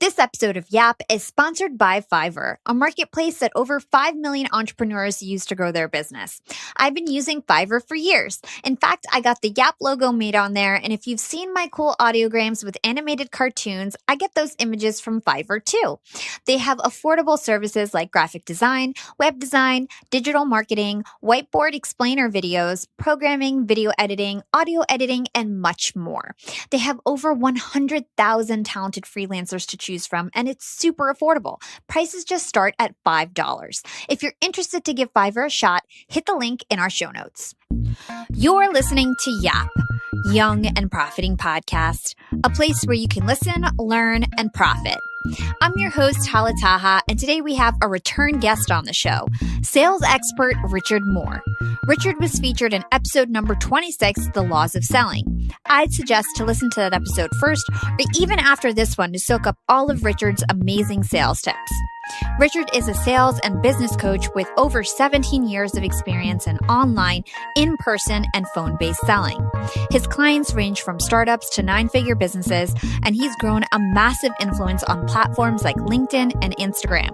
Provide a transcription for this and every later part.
This episode of YAP is sponsored by Fiverr, a marketplace that over 5 million entrepreneurs use to grow their business. I've been using Fiverr for years. In fact, I got the YAP logo made on there, and if you've seen my cool audiograms with animated cartoons, I get those images from Fiverr too. They have affordable services like graphic design, web design, digital marketing, whiteboard explainer videos, programming, video editing, audio editing, and much more. They have over 100,000 talented freelancers to choose from, and it's super affordable. Prices just start at $5. If you're interested to give Fiverr a shot, hit the link in our show notes. You're listening to YAP, Young and Profiting Podcast, a place where you can listen, learn, and profit. I'm your host, Hala Taha, and today we have a return guest on the show, sales expert Richard Moore. Richard was featured in episode number 26, The Laws of Selling. I'd suggest to listen to that episode first, or even after this one to soak up all of Richard's amazing sales tips. Richard is a sales and business coach with over 17 years of experience in online, in-person, and phone-based selling. His clients range from startups to nine-figure businesses, and he's grown a massive influence on platforms like LinkedIn and Instagram.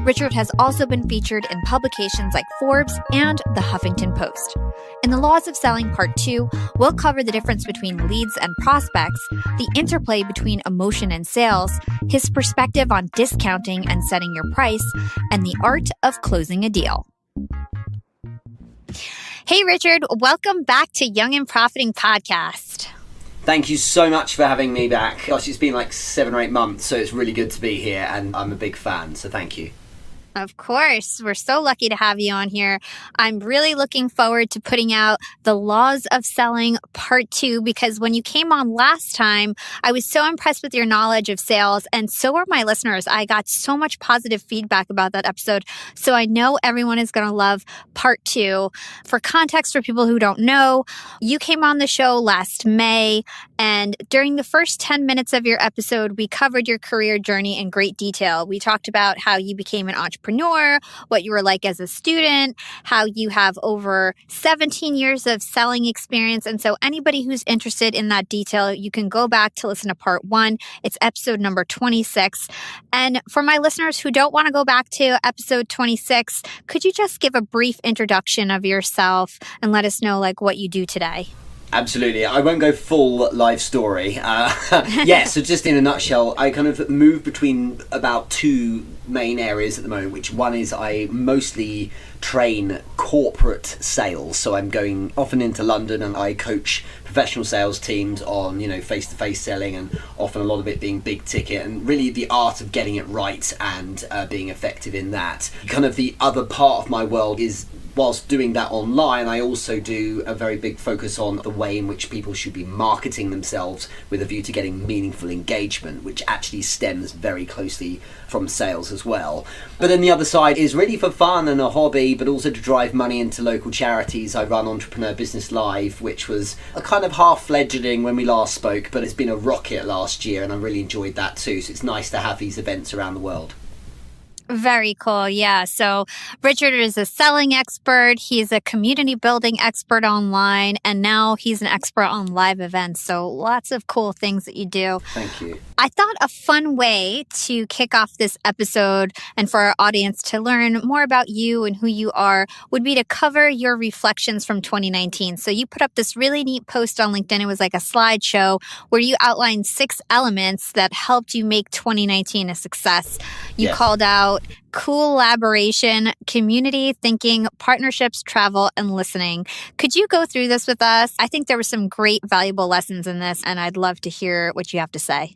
Richard has also been featured in publications like Forbes and the Huffington Post. In The Laws of Selling Part 2, we'll cover the difference between leads and prospects, the interplay between emotion and sales, his perspective on discounting and setting your price, and the art of closing a deal. Hey, Richard, welcome back to Young and Profiting Podcast. Thank you so much for having me back. Gosh, it's been like 7 or 8 months, so it's really good to be here, and I'm a big fan, so thank you. Of course. We're so lucky to have you on here. I'm really looking forward to putting out The Laws of Selling Part 2 because when you came on last time, I was so impressed with your knowledge of sales, and so were my listeners. I got so much positive feedback about that episode, so I know everyone is going to love Part 2. For context, for people who don't know, you came on the show last May, and during the first 10 minutes of your episode, we covered your career journey in great detail. We talked about how you became an entrepreneur, what you were like as a student, how you have over 17 years of selling experience. And so anybody who's interested in that detail, you can go back to listen to part 1. It's episode number 26. And for my listeners who don't want to go back to episode 26, could you just give a brief introduction of yourself and let us know like what you do today? Absolutely. I won't go full life story. So just in a nutshell, I kind of move between about 2 main areas at the moment, which one is I mostly train corporate sales. So I'm going often into London and I coach professional sales teams on, face-to-face selling, and often a lot of it being big ticket and really the art of getting it right and being effective in that. Kind of the other part of my world is, whilst doing that online, I also do a very big focus on the way in which people should be marketing themselves with a view to getting meaningful engagement, which actually stems very closely from sales as well. But then the other side is really for fun and a hobby, but also to drive money into local charities. I run Entrepreneur Business Live, which was a kind of half-fledgling when we last spoke, but it's been a rocket last year and I really enjoyed that too. So it's nice to have these events around the world. Very cool. Yeah. So Richard is a selling expert. He's a community building expert online, and now he's an expert on live events. So lots of cool things that you do. Thank you. I thought a fun way to kick off this episode and for our audience to learn more about you and who you are would be to cover your reflections from 2019. So you put up this really neat post on LinkedIn. It was like a slideshow where you outlined 6 elements that helped you make 2019 a success. You called out collaboration, community thinking, partnerships, travel, and listening. Could you go through this with us? I think there were some great, valuable lessons in this, and I'd love to hear what you have to say.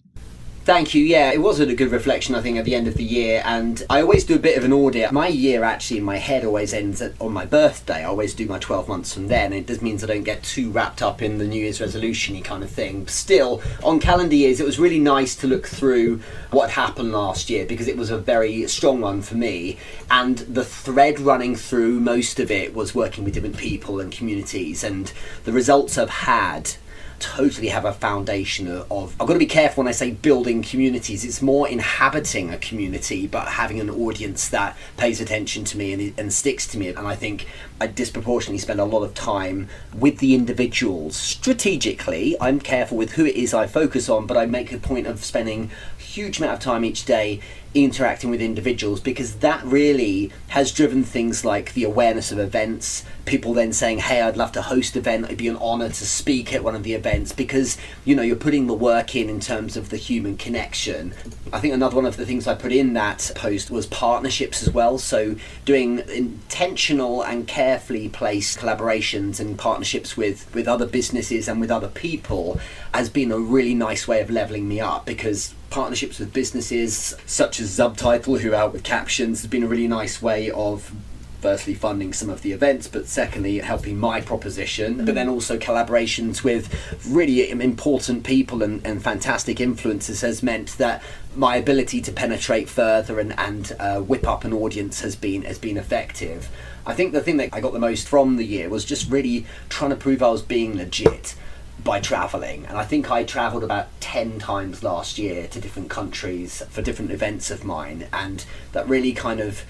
Thank you. Yeah, it was a good reflection, I think, at the end of the year. And I always do a bit of an audit. My year actually in my head always ends on my birthday. I always do my 12 months from then. It just means I don't get too wrapped up in the New Year's resolution-y kind of thing. Still, on calendar years, it was really nice to look through what happened last year because it was a very strong one for me. And the thread running through most of it was working with different people and communities. And the results I've had totally have a foundation of I've got to be careful when I say building communities. It's more inhabiting a community but having an audience that pays attention to me and sticks to me. And I think I disproportionately spend a lot of time with the individuals. Strategically, I'm careful with who it is I focus on, but I make a point of spending a huge amount of time each day interacting with individuals, because that really has driven things like the awareness of events, people then saying, hey, I'd love to host an event, it'd be an honor to speak at one of the events, because you're putting the work in terms of the human connection. I think another one of the things I put in that post was partnerships as well, so doing intentional and carefully placed collaborations and partnerships with other businesses and with other people has been a really nice way of leveling me up, because partnerships with businesses such as Subtitle, who are out with captions, has been a really nice way of firstly funding some of the events, but secondly helping my proposition, but then also collaborations with really important people and fantastic influencers has meant that my ability to penetrate further and whip up an audience has been effective. I think the thing that I got the most from the year was just really trying to prove I was being legit by traveling, and I think I traveled about 10 times last year to different countries for different events of mine, and that really kind of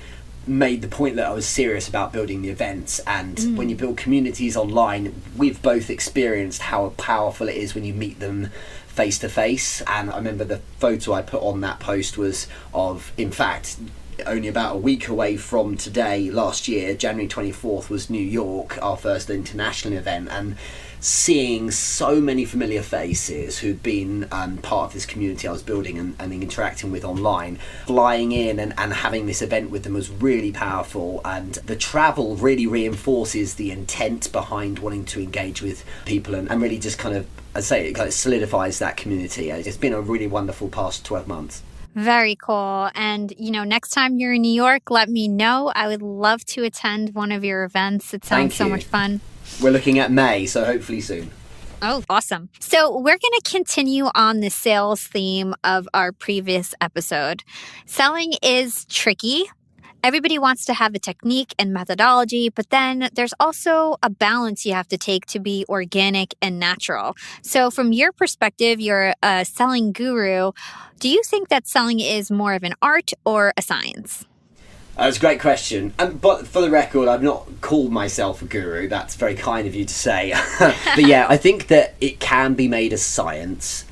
made the point that I was serious about building the events. And when you build communities online, we've both experienced how powerful it is when you meet them face to face. And I remember the photo I put on that post was of, in fact, only about a week away from today, last year, January 24th, was New York, our first international event, and seeing so many familiar faces who'd been part of this community I was building and interacting with online, flying in and having this event with them was really powerful. And the travel really reinforces the intent behind wanting to engage with people and really just kind of, I say, it kind of solidifies that community. It's been a really wonderful past 12 months. Very cool. And, next time you're in New York, let me know. I would love to attend one of your events. It sounds so much fun. We're looking at May, so hopefully soon. Oh, awesome. So we're going to continue on the sales theme of our previous episode. Selling is tricky. Everybody wants to have a technique and methodology, but then there's also a balance you have to take to be organic and natural. So from your perspective, you're a selling guru. Do you think that selling is more of an art or a science? That's a great question. But for the record, I've not called myself a guru. That's very kind of you to say. But yeah, I think that it can be made a science,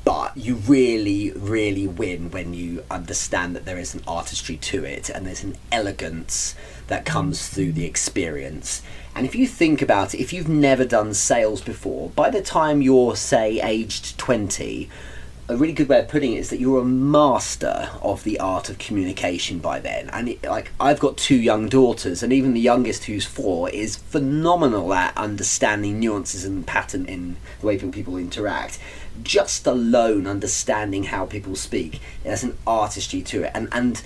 but you really, really win when you understand that there is an artistry to it and there's an elegance that comes through the experience. And if you think about it, if you've never done sales before, by the time you're, say, aged 20, a really good way of putting it is that you're a master of the art of communication by then. And I've got 2 young daughters, and even the youngest, who's 4, is phenomenal at understanding nuances and pattern in the way people interact. Just alone understanding how people speak, it has an artistry to it. And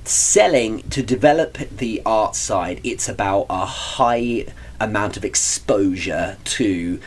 selling, to develop the art side, it's about a high amount of exposure to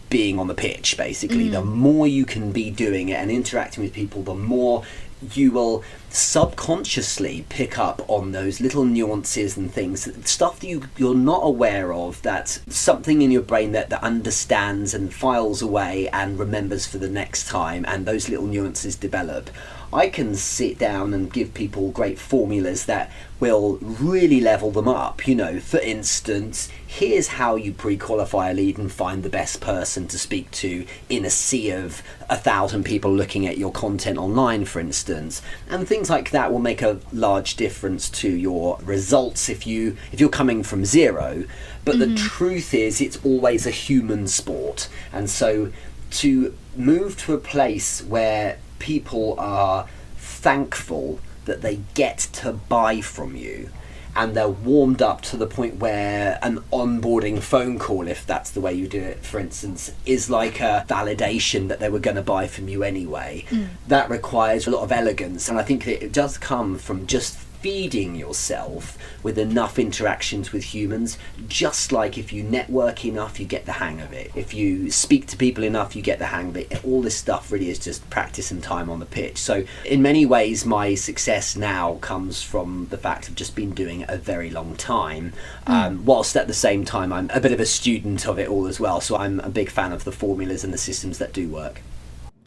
being on the pitch, basically. The more you can be doing it and interacting with people, the more you will subconsciously pick up on those little nuances and things, stuff that you're not aware of, that's something in your brain that understands and files away and remembers for the next time, and those little nuances develop. I can sit down and give people great formulas that will really level them up. For instance, here's how you pre-qualify a lead and find the best person to speak to in a sea of 1,000 people looking at your content online, for instance. And things like that will make a large difference to your results if you're coming from zero. But the truth is, it's always a human sport. And so to move to a place where people are thankful that they get to buy from you, and they're warmed up to the point where an onboarding phone call, if that's the way you do it, for instance, is like a validation that they were going to buy from you anyway. That requires a lot of elegance, and I think that it does come from just feeding yourself with enough interactions with humans. Just like if you network enough, you get the hang of it. If you speak to people enough, you get the hang of it. All this stuff really is just practice and time on the pitch. So in many ways, my success now comes from the fact of just been doing it a very long time, whilst at the same time I'm a bit of a student of it all as well. So I'm a big fan of the formulas and the systems that do work.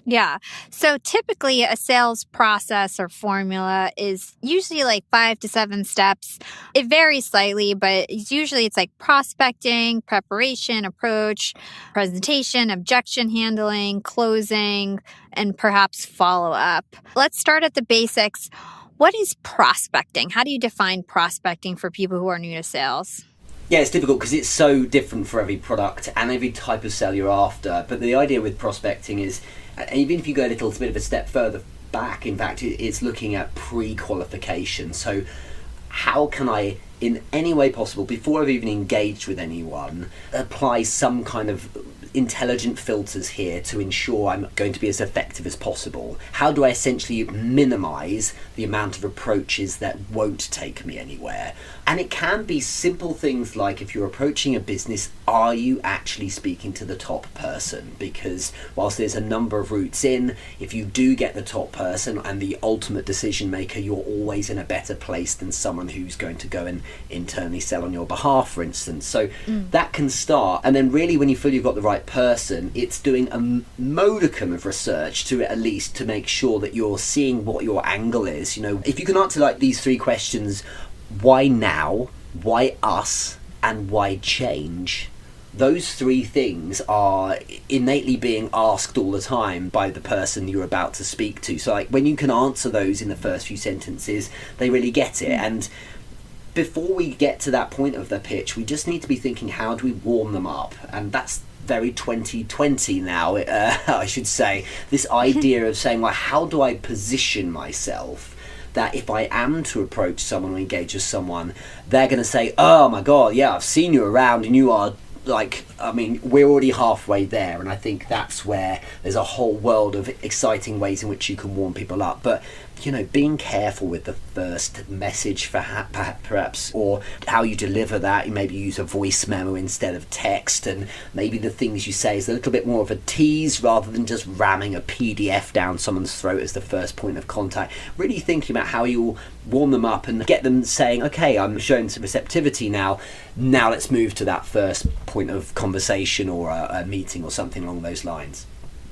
Yeah. So typically a sales process or formula is usually like 5 to 7 steps. It varies slightly, but it's like prospecting, preparation, approach, presentation, objection handling, closing, and perhaps follow up. Let's start at the basics. What is prospecting? How do you define prospecting for people who are new to sales? Yeah, it's difficult because it's so different for every product and every type of sale you're after. But the idea with prospecting is, even if you go a little bit of a step further back, in fact, it's looking at pre-qualification. So how can I, in any way possible, before I've even engaged with anyone, apply some kind of intelligent filters here to ensure I'm going to be as effective as possible? How do I essentially minimize the amount of approaches that won't take me anywhere? And it can be simple things like, if you're approaching a business, are you actually speaking to the top person? Because whilst there's a number of routes in, if you do get the top person and the ultimate decision maker, you're always in a better place than someone who's going to go and internally sell on your behalf, for instance. So that can start. And then really, when you feel you've got the right person, it's doing a modicum of research to it, at least, to make sure that you're seeing what your angle is. You know, if you can answer like these 3 questions: why now, why us, and why change? Those 3 things are innately being asked all the time by the person you're about to speak to. So like, when you can answer those in the first few sentences, they really get it. And before we get to that point of the pitch, we just need to be thinking, how do we warm them up? And that's very 2020 now, I should say. This idea of saying, well, how do I position myself that if I am to approach someone or engage with someone, they're going to say, oh my God, yeah, I've seen you around and you are like, I mean, we're already halfway there. And I think that's where there's a whole world of exciting ways in which you can warm people up. But, you know, being careful with the first message for perhaps, or how you deliver that. You maybe use a voice memo instead of text, and maybe the things you say is a little bit more of a tease rather than just ramming a PDF down someone's throat as the first point of contact. Really thinking about how you'll warm them up and get them saying, okay, I'm showing some receptivity now let's move to that first point of conversation or a meeting or something along those lines.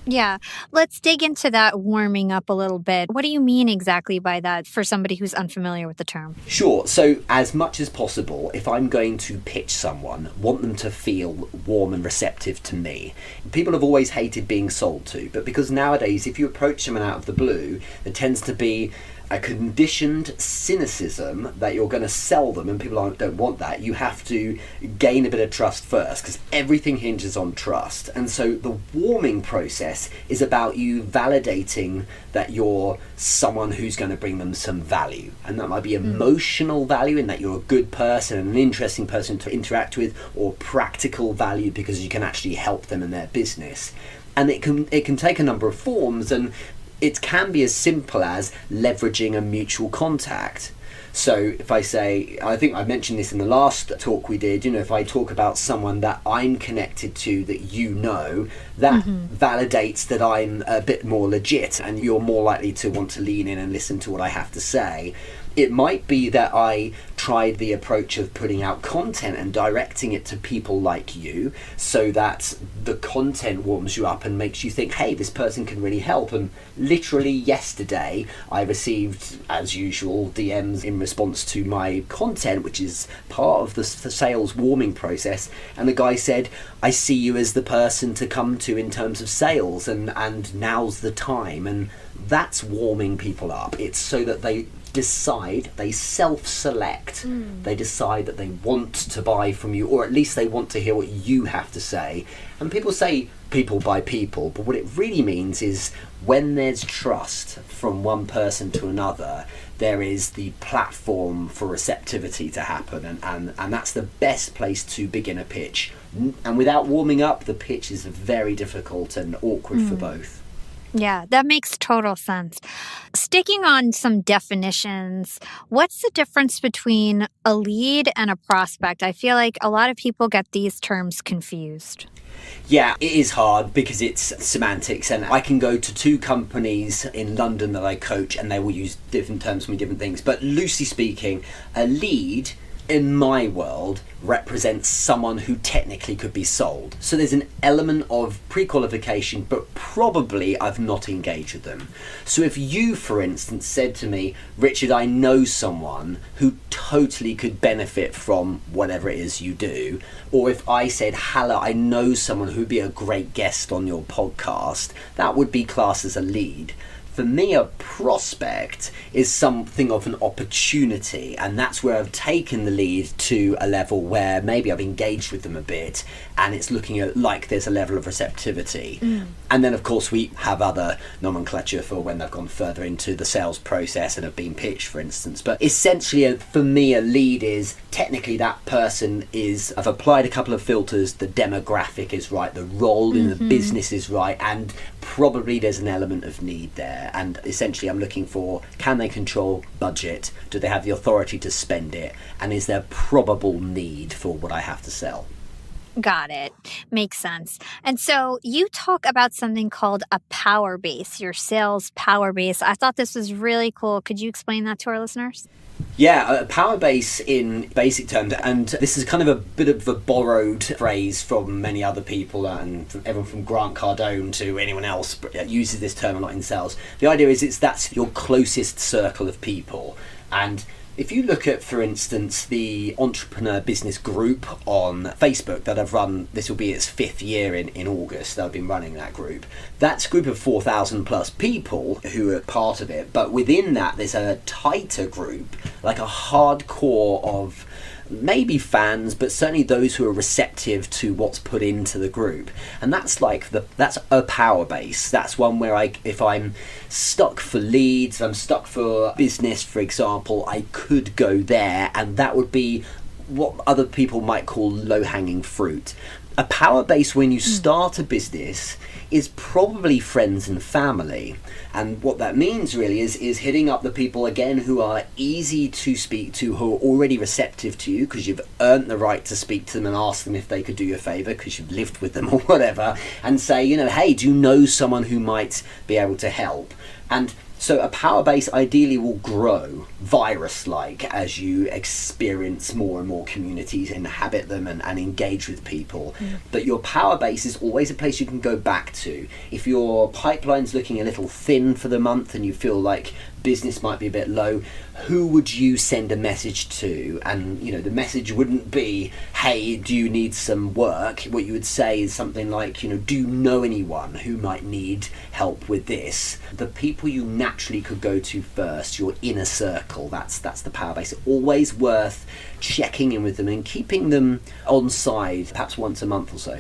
Yeah. Let's dig into that warming up a little bit. What do you mean exactly by that for somebody who's unfamiliar with the term? Sure. So as much as possible, if I'm going to pitch someone, want them to feel warm and receptive to me. People have always hated being sold to, but because nowadays, if you approach someone out of the blue, there tends to be a conditioned cynicism that you're going to sell them, and people don't want that. You have to gain a bit of trust first, because everything hinges on trust. And so the warming process is about you validating that you're someone who's going to bring them some value, and that might be emotional value in that you're a good person and an interesting person to interact with, or practical value because you can actually help them in their business. And it can take a number of forms, and it can be as simple as leveraging a mutual contact. So if I say, I think I mentioned this in the last talk we did, you know, if I talk about someone that I'm connected to that you know, that validates that I'm a bit more legit and you're more likely to want to lean in and listen to what I have to say. It might be that I tried the approach of putting out content and directing it to people like you, so that the content warms you up and makes you think, hey, this person can really help. And literally yesterday, I received, as usual, DMs in response to my content, which is part of the sales warming process. And the guy said, I see you as the person to come to in terms of sales, and now's the time. And that's warming people up. It's so that they decide, they self-select, they decide that they want to buy from you, or at least they want to hear what you have to say. And people say people buy people, but what it really means is when there's trust from one person to another, there is the platform for receptivity to happen, and that's the best place to begin a pitch. And without warming up, the pitch is very difficult and awkward for both. Yeah, that makes total sense. Sticking on some definitions, what's the difference between a lead and a prospect? I feel like a lot of people get these terms confused. Yeah, it is hard because it's semantics, and I can go to 2 companies in London that I coach and they will use different terms for different things. But loosely speaking, a lead in my world, represents someone who technically could be sold. So there's an element of pre-qualification, but probably I've not engaged with them. So if you, for instance, said to me, Richard, I know someone who totally could benefit from whatever it is you do, or if I said, Hannah, I know someone who'd be a great guest on your podcast, that would be classed as a lead. For me, a prospect is something of an opportunity, and that's where I've taken the lead to a level where maybe I've engaged with them a bit, and it's looking at like there's a level of receptivity. And then, of course, we have other nomenclature for when they've gone further into the sales process and have been pitched, for instance. But essentially, for me, a lead is technically that person is, I've applied a couple of filters, the demographic is right, the role in the business is right, and probably there's an element of need there. And essentially I'm looking for, can they control budget? Do they have the authority to spend it? And is there probable need for what I have to sell? Got it. Makes sense. And so you talk about something called a power base, your sales power base. I thought this was really cool. Could you explain that to our listeners? Yeah, a power base in basic terms, and this is kind of a bit of a borrowed phrase from many other people, and from everyone from Grant Cardone to anyone else uses this term a lot in sales. The idea is that's your closest circle of people. And if you look at, for instance, the entrepreneur business group on Facebook that I've run, this will be its 5th year in August that I've been running that group. That's a group of 4,000 plus people who are part of it. But within that, there's a tighter group, like a hardcore of maybe fans, but certainly those who are receptive to what's put into the group. And that's like that's a power base. That's one where if I'm stuck for leads, I'm stuck for business, for example, I could go there, and that would be what other people might call low-hanging fruit. A power base when you start a business is probably friends and family. And what that means really is hitting up the people, again, who are easy to speak to, who are already receptive to you because you've earned the right to speak to them and ask them if they could do you a favour because you've lived with them or whatever, and say, hey, do you know someone who might be able to help? And so a power base ideally will grow virus-like as you experience more and more communities, inhabit them and engage with people. But your power base is always a place you can go back to. If your pipeline's looking a little thin for the month and you feel like business might be a bit low, who would you send a message to? And the message wouldn't be, hey, do you need some work? What you would say is something like, do you know anyone who might need help with this? The people you naturally could go to first, your inner circle, that's the power base. Always worth checking in with them and keeping them on side, perhaps once a month or so.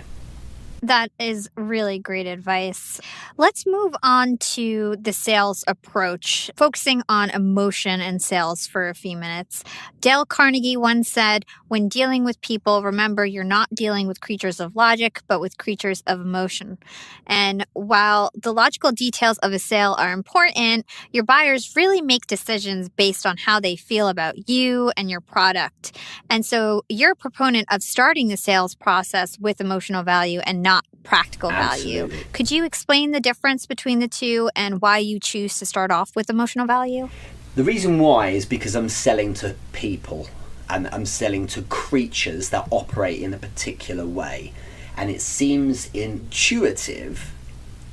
That is really great advice. Let's move on to the sales approach, focusing on emotion and sales for a few minutes. Dale Carnegie once said, when dealing with people, remember you're not dealing with creatures of logic, but with creatures of emotion. And while the logical details of a sale are important, your buyers really make decisions based on how they feel about you and your product. And so you're a proponent of starting the sales process with emotional value and not practical value. Absolutely. Could you explain the difference between the two and why you choose to start off with emotional value? The reason why is because I'm selling to people and I'm selling to creatures that operate in a particular way. And it seems intuitive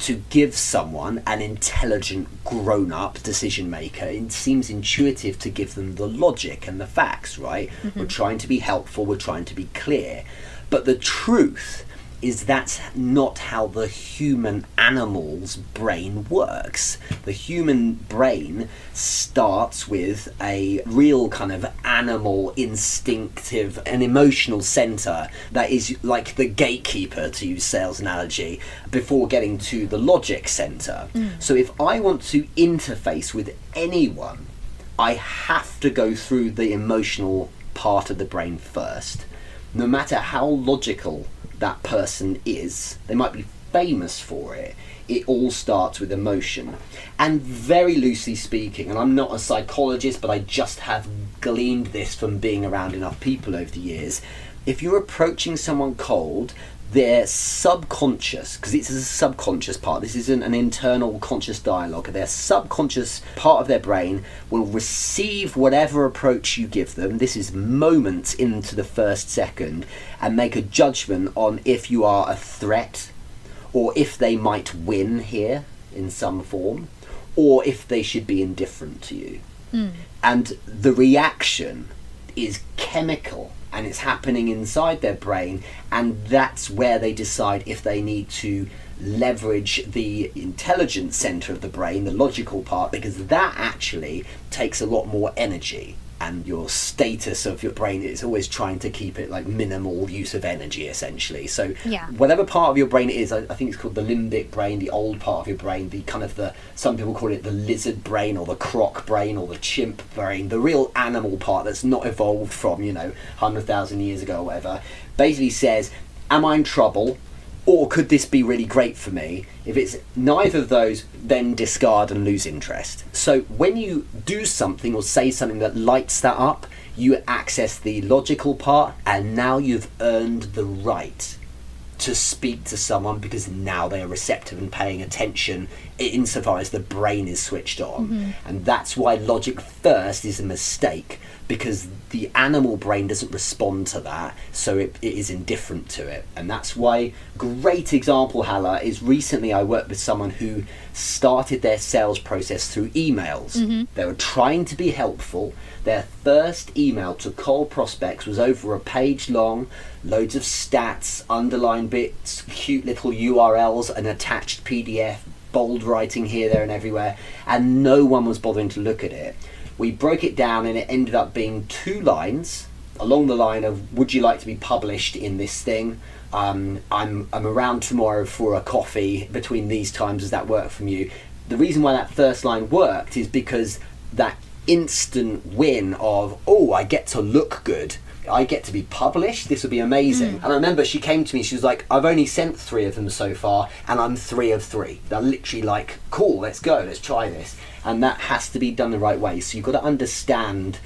to give someone, an intelligent, grown-up decision maker, it seems intuitive to give them the logic and the facts, right? We're trying to be helpful, we're trying to be clear. But the truth is that's not how the human animal's brain works. The human brain starts with a real kind of animal, instinctive and emotional center that is like the gatekeeper, to use sales analogy, before getting to the logic center. So if I want to interface with anyone, I have to go through the emotional part of the brain first. No matter how logical that person is, they might be famous for it, it all starts with emotion. And very loosely speaking, and I'm not a psychologist, but I just have gleaned this from being around enough people over the years, if you're approaching someone cold, their subconscious, because it's a subconscious part, this isn't an internal conscious dialogue, their subconscious part of their brain will receive whatever approach you give them, this is moments into the first second, and make a judgment on if you are a threat, or if they might win here in some form, or if they should be indifferent to you. And the reaction is chemical, and it's happening inside their brain, and that's where they decide if they need to leverage the intelligence center of the brain, the logical part, because that actually takes a lot more energy, and your status of your brain is always trying to keep it like minimal use of energy, essentially. So whatever part of your brain it is, I think it's called the limbic brain, the old part of your brain, the kind of some people call it the lizard brain, or the croc brain, or the chimp brain, the real animal part that's not evolved from 100,000 years ago or whatever, basically says, am I in trouble, or could this be really great for me? If it's neither of those, then discard and lose interest. So when you do something or say something that lights that up, you access the logical part, and now you've earned the right to speak to someone, because now they are receptive and paying attention insofar as the brain is switched on. And that's why logic first is a mistake, because the animal brain doesn't respond to that, so it is indifferent to it. And that's why, great example, Hala, is recently I worked with someone who started their sales process through emails. They were trying to be helpful. Their first email to cold prospects was over a page long, loads of stats, underlined bits, cute little URLs, an attached PDF, bold writing here, there and everywhere, and no one was bothering to look at it. We broke it down, and it ended up being 2 lines along the line of, would you like to be published in this thing? I'm around tomorrow for a coffee between these times. Does that work from you? The reason why that first line worked is because that instant win of, oh, I get to look good, I get to be published, this would be amazing. And I remember she came to me, she was like, I've only sent 3 of them so far, and I'm 3 of 3. They're literally like, cool, let's go, let's try this. And that has to be done the right way. So you've got to understand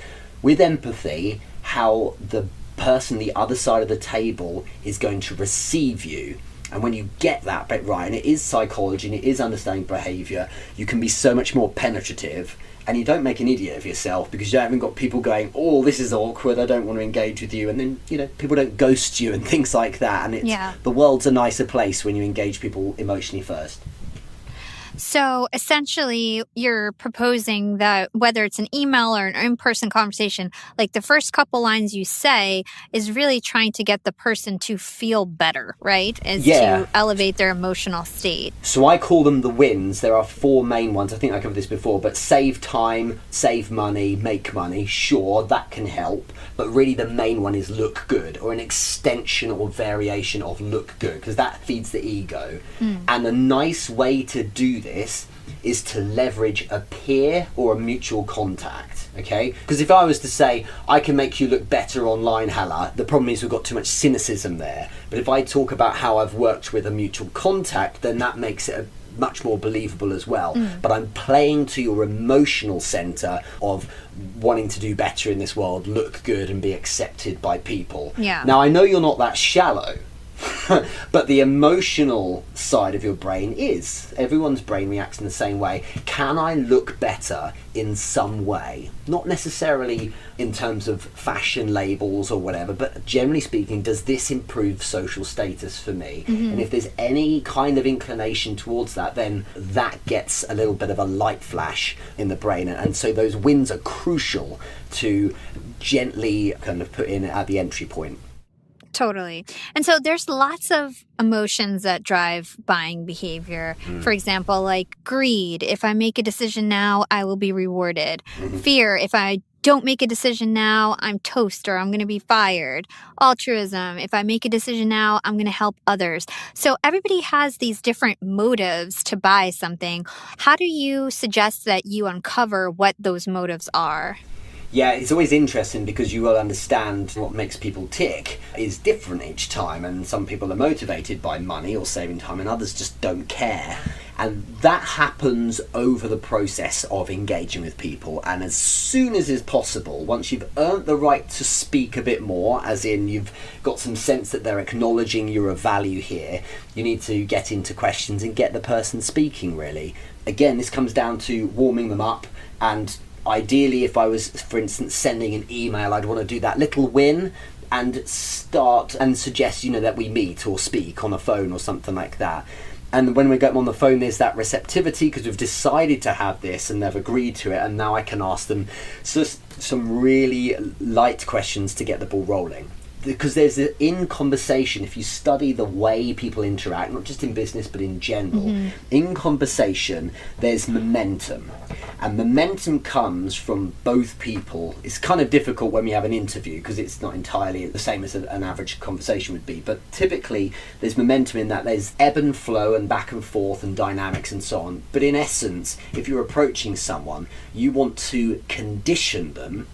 with empathy how the person the other side of the table is going to receive you. And when you get that bit right, and it is psychology and it is understanding behaviour, you can be so much more penetrative, and you don't make an idiot of yourself, because you haven't got people going, oh, this is awkward, I don't want to engage with you. And then, people don't ghost you and things like that. And the world's a nicer place when you engage people emotionally first. So essentially, you're proposing that whether it's an email or an in-person conversation, like the first couple lines you say is really trying to get the person to feel better, right? To elevate their emotional state. So I call them the wins. There are 4 main ones. I think I covered this before, but save time, save money, make money. Sure, that can help. But really the main one is look good, or an extension or variation of look good, because that feeds the ego. And a nice way to do this is to leverage a peer or a mutual contact, okay? Because if I was to say, I can make you look better online, Hala, the problem is we've got too much cynicism there. But if I talk about how I've worked with a mutual contact, then that makes it much more believable as well. But I'm playing to your emotional center of wanting to do better in this world, look good and be accepted by people. Now, I know you're not that shallow, but the emotional side of your brain is. Everyone's brain reacts in the same way. Can I look better in some way? Not necessarily in terms of fashion labels or whatever, but generally speaking, does this improve social status for me? And if there's any kind of inclination towards that, then that gets a little bit of a light flash in the brain. And so those wins are crucial to gently kind of put in at the entry point. Totally. And so there's lots of emotions that drive buying behavior. For example, like greed. If I make a decision now, I will be rewarded. Fear. If I don't make a decision now, I'm toast, or I'm going to be fired. Altruism. If I make a decision now, I'm going to help others. So everybody has these different motives to buy something. How do you suggest that you uncover what those motives are? Yeah, it's always interesting because you will understand what makes people tick is different each time, and some people are motivated by money or saving time and others just don't care. And that happens over the process of engaging with people, and as soon as is possible, once you've earned the right to speak a bit more, as in you've got some sense that they're acknowledging you're of value here, you need to get into questions and get the person speaking, really. Again, this comes down to warming them up, and ideally, if I was, for instance, sending an email, I'd want to do that little win and start and suggest, that we meet or speak on a phone or something like that. And when we get them on the phone, there's that receptivity because we've decided to have this and they've agreed to it. And now I can ask them some really light questions to get the ball rolling. Because in conversation, if you study the way people interact, not just in business but in general, in conversation there's momentum, and momentum comes from both people. It's kind of difficult when we have an interview because it's not entirely the same as an average conversation would be, but typically there's momentum in that there's ebb and flow and back and forth and dynamics and so on. But in essence, if you're approaching someone, you want to condition them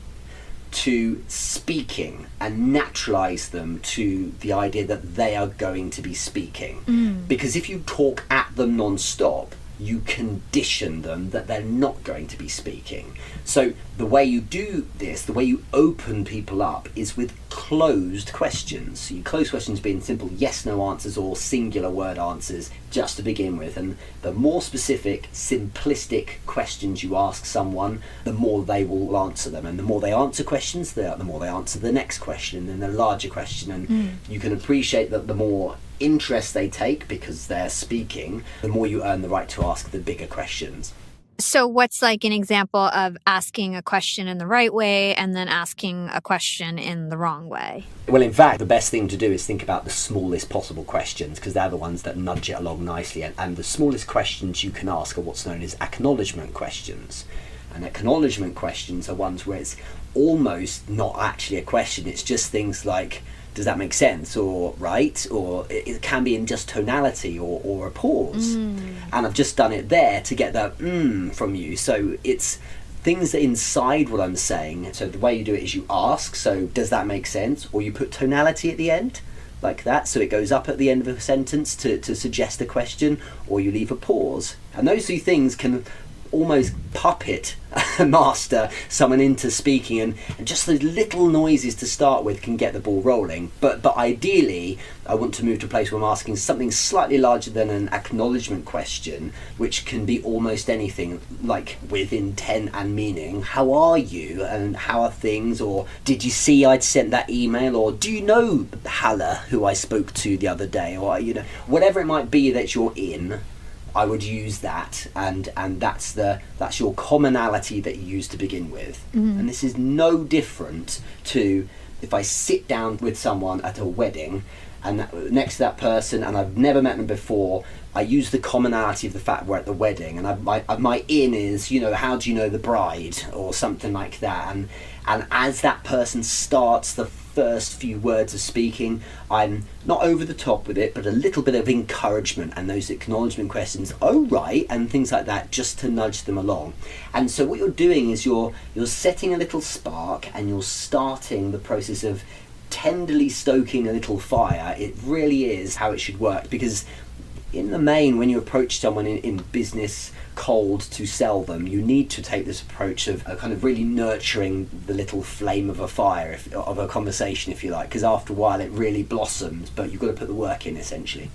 to speaking and naturalize them to the idea that they are going to be speaking. Because if you talk at them non-stop, you condition them that they're not going to be speaking. So the way you do this, the way you open people up, is with closed questions. So closed questions being simple yes no answers or singular word answers just to begin with, and the more specific, simplistic questions you ask someone, the more they will answer them, and the more they answer questions, the more they answer the next question and then the larger question, and you can appreciate that the more interest they take because they're speaking, the more you earn the right to ask the bigger questions. So what's like an example of asking a question in the right way and then asking a question in the wrong way? Well, in fact, the best thing to do is think about the smallest possible questions, because they're the ones that nudge it along nicely. And the smallest questions you can ask are what's known as acknowledgement questions. And acknowledgement questions are ones where it's almost not actually a question. It's just things like, does that make sense? Or right? Or it can be in just tonality or a pause. And I've just done it there to get that from you. So it's things that inside what I'm saying. So the way you do it is you ask, so does that make sense? Or you put tonality at the end, like that, so it goes up at the end of a sentence to suggest a question, or you leave a pause. And those two things can almost puppet master someone into speaking, and just those little noises to start with can get the ball rolling. But ideally, I want to move to a place where I'm asking something slightly larger than an acknowledgement question, which can be almost anything, like with intent and meaning. How are you? And how are things? Or did you see I'd sent that email? Or do you know Halla, who I spoke to the other day? Or whatever it might be that you're in, I would use that, and that's your commonality that you use to begin with. And this is no different to if I sit down with someone at a wedding and next to that person and I've never met them before, I use the commonality of the fact we're at the wedding, and my in is, how do you know the bride, or something like that, and as that person starts the first few words of speaking, I'm not over the top with it, but a little bit of encouragement and those acknowledgement questions, oh right, and things like that, just to nudge them along. And so what you're doing is you're setting a little spark, and you're starting the process of tenderly stoking a little fire. It really is how it should work, because in the main, when you approach someone in business cold to sell them, you need to take this approach of kind of really nurturing the little flame of a fire, of a conversation, if you like, because after a while it really blossoms, but you've got to put the work in, essentially.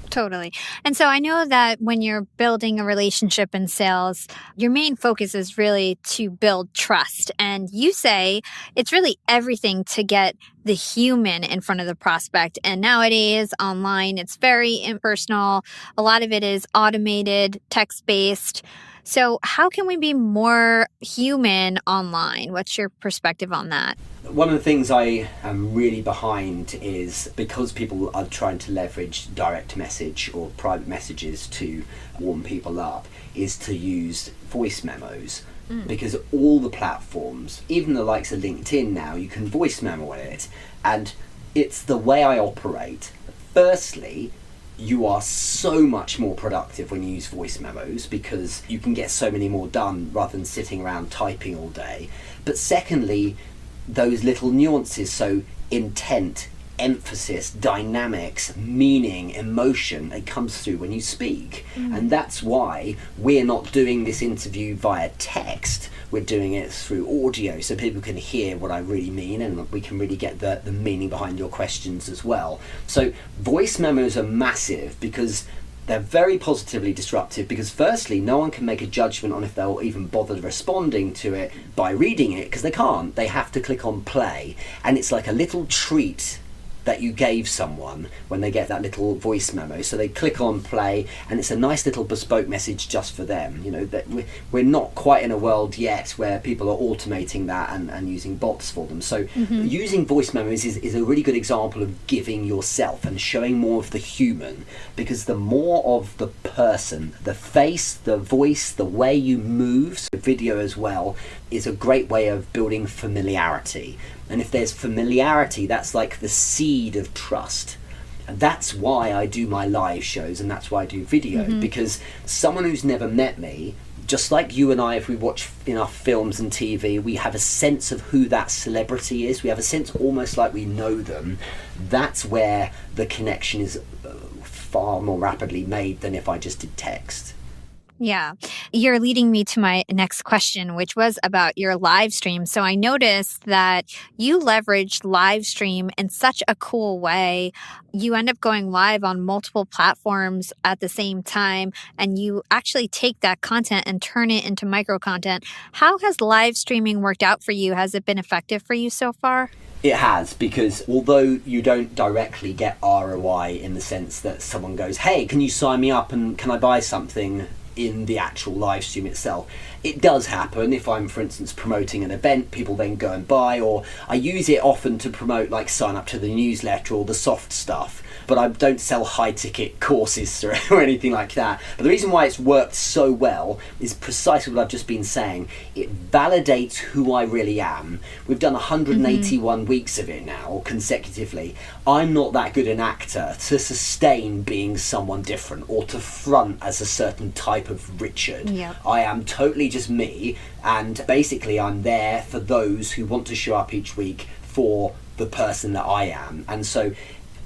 Totally. And so I know that when you're building a relationship in sales, your main focus is really to build trust. And you say it's really everything to get the human in front of the prospect. And nowadays, online, it's very impersonal. A lot of it is automated, text-based. So how can we be more human online? What's your perspective on that? One of the things I am really behind is, because people are trying to leverage direct message or private messages to warm people up, is to use voice memos. Because all the platforms, even the likes of LinkedIn now, you can voice memo it. And it's the way I operate. Firstly, you are so much more productive when you use voice memos because you can get so many more done rather than sitting around typing all day. But secondly, those little nuances, so intent, emphasis, dynamics, meaning, emotion, it comes through when you speak. And that's why we're not doing this interview via text. We're doing it through audio so people can hear what I really mean, and we can really get the meaning behind your questions as well. So voice memos are massive because they're very positively disruptive, because firstly, no one can make a judgment on if they'll even bother responding to it by reading it, because they can't. They have to click on play, and it's like a little treat that you gave someone when they get that little voice memo. So they click on play, and it's a nice little bespoke message just for them. You know, that we're not quite in a world yet where people are automating that and using bots for them. So using voice memos is a really good example of giving yourself and showing more of the human, because the more of the person, the face, the voice, the way you move, so video as well, is a great way of building familiarity. And if there's familiarity, that's like the seed of trust. And that's why I do my live shows, and that's why I do video, because someone who's never met me, just like you and I, if we watch enough films and TV, we have a sense of who that celebrity is. We have a sense almost like we know them. That's where the connection is far more rapidly made than if I just did text. Yeah. You're leading me to my next question, which was about your live stream. So I noticed that you leveraged live stream in such a cool way. You end up going live on multiple platforms at the same time, and you actually take that content and turn it into micro content. How has live streaming worked out for you? Has it been effective for you so far? It has, because although you don't directly get ROI in the sense that someone goes, hey, can you sign me up and can I buy something in the actual live stream itself, it does happen. If I'm, for instance, promoting an event, people then go and buy, or I use it often to promote, like sign up to the newsletter or the soft stuff, but I don't sell high ticket courses or anything like that. But the reason why it's worked so well is precisely what I've just been saying. It validates who I really am. We've done 181 weeks of it now consecutively. I'm not that good an actor to sustain being someone different or to front as a certain type of Richard. I am totally just me, and basically I'm there for those who want to show up each week for the person that I am. And so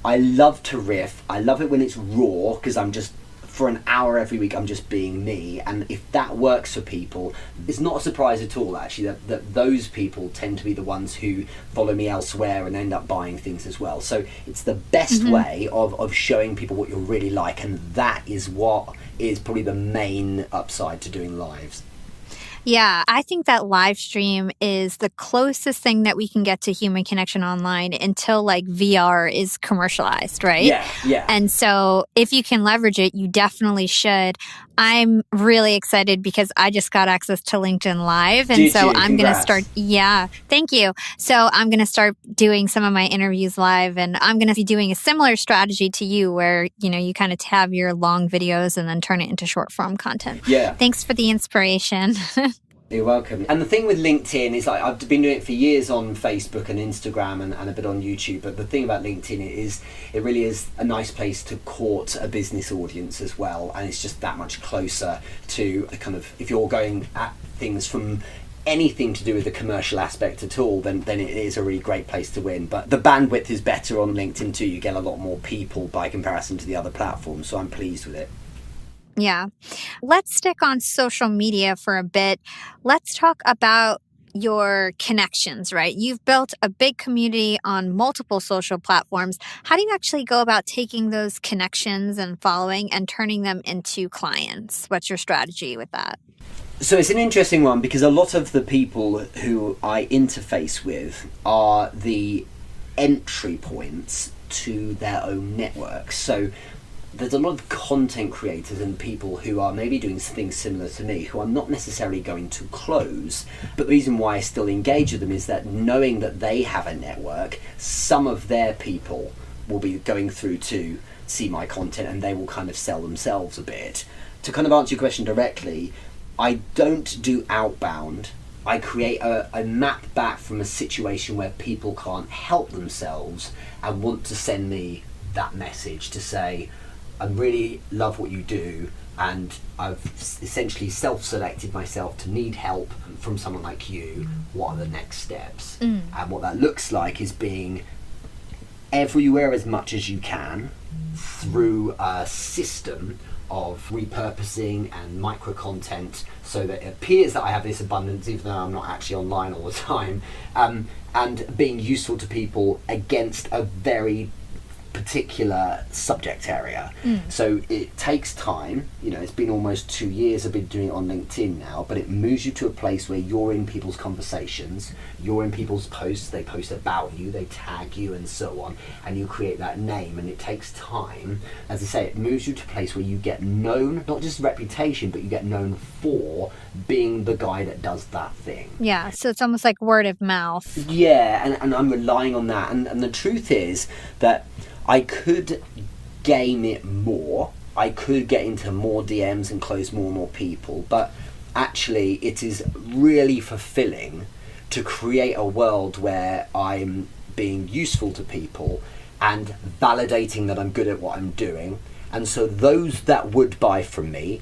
I love to riff. I love it when it's raw, because I'm just, for an hour every week, I'm just being me. And if that works for people, it's not a surprise at all, actually, that those people tend to be the ones who follow me elsewhere and end up buying things as well. So it's the best way of showing people what you're really like. And that is what is probably the main upside to doing lives. Yeah, I think that live stream is the closest thing that we can get to human connection online until like VR is commercialized, right? Yeah. And so if you can leverage it, you definitely should. I'm really excited because I just got access to LinkedIn Live. And I'm going to start. Yeah, thank you. So I'm going to start doing some of my interviews live, and I'm going to be doing a similar strategy to you where, you kind of have your long videos and then turn it into short form content. Yeah. Thanks for the inspiration. You're welcome. And the thing with LinkedIn is, like, I've been doing it for years on Facebook and Instagram and a bit on YouTube, but the thing about LinkedIn is it really is a nice place to court a business audience as well, and it's just that much closer to a kind of, if you're going at things from anything to do with the commercial aspect at all, then it is a really great place to win. But the bandwidth is better on LinkedIn too. You get a lot more people by comparison to the other platforms, so I'm pleased with it. Yeah. Let's stick on social media for a bit. Let's talk about your connections, right? You've built a big community on multiple social platforms. How do you actually go about taking those connections and following and turning them into clients? What's your strategy with that? So it's an interesting one, because a lot of the people who I interface with are the entry points to their own networks. So there's a lot of content creators and people who are maybe doing things similar to me who I'm not necessarily going to close, but the reason why I still engage with them is that knowing that they have a network, some of their people will be going through to see my content and they will kind of sell themselves a bit. To kind of answer your question directly, I don't do outbound. I create a map back from a situation where people can't help themselves and want to send me that message to say, I really love what you do, and I've essentially self-selected myself to need help from someone like you. What are the next steps? And what that looks like is being everywhere as much as you can through a system of repurposing and micro content, so that it appears that I have this abundance even though I'm not actually online all the time, and being useful to people against a very particular subject area. So it takes time. It's been almost 2 years I've been doing it on LinkedIn now, but it moves you to a place where you're in people's conversations, you're in people's posts, they post about you, they tag you and so on, and you create that name, and it takes time. As I say, it moves you to a place where you get known, not just reputation, but you get known for being the guy that does that thing. Yeah, so it's almost like word of mouth. Yeah, and I'm relying on that, and the truth is that I could game it more. I could get into more DMs and close more and more people, but actually it is really fulfilling to create a world where I'm being useful to people and validating that I'm good at what I'm doing. And so those that would buy from me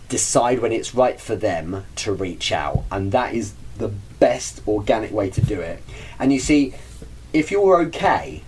decide when it's right for them to reach out, and that is the best organic way to do it. And you see, if you're okay,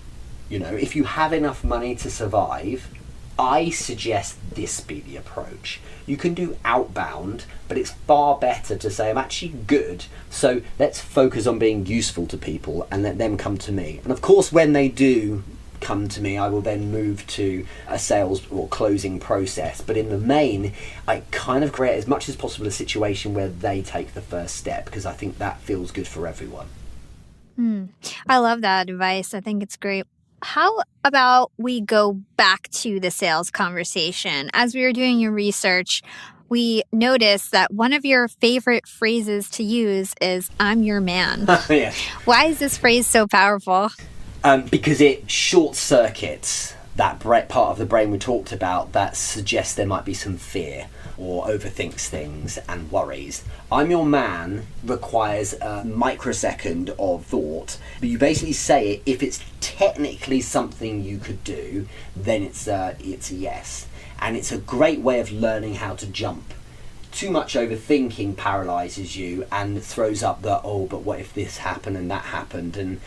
if you have enough money to survive, I suggest this be the approach. You can do outbound, but it's far better to say, I'm actually good, so let's focus on being useful to people and let them come to me. And of course, when they do come to me, I will then move to a sales or closing process. But in the main, I kind of create as much as possible a situation where they take the first step, because I think that feels good for everyone. I love that advice. I think it's great. How about we go back to the sales conversation? As we were doing your research, we noticed that one of your favorite phrases to use is, I'm your man. Yeah. Why is this phrase so powerful? Because it short circuits that part of the brain we talked about that suggests there might be some fear or overthinks things and worries. I'm your man requires a microsecond of thought, but you basically say it. If it's technically something you could do, then it's a yes. And it's a great way of learning how to jump. Too much overthinking paralyzes you and throws up the, but what if this happened and that happened? And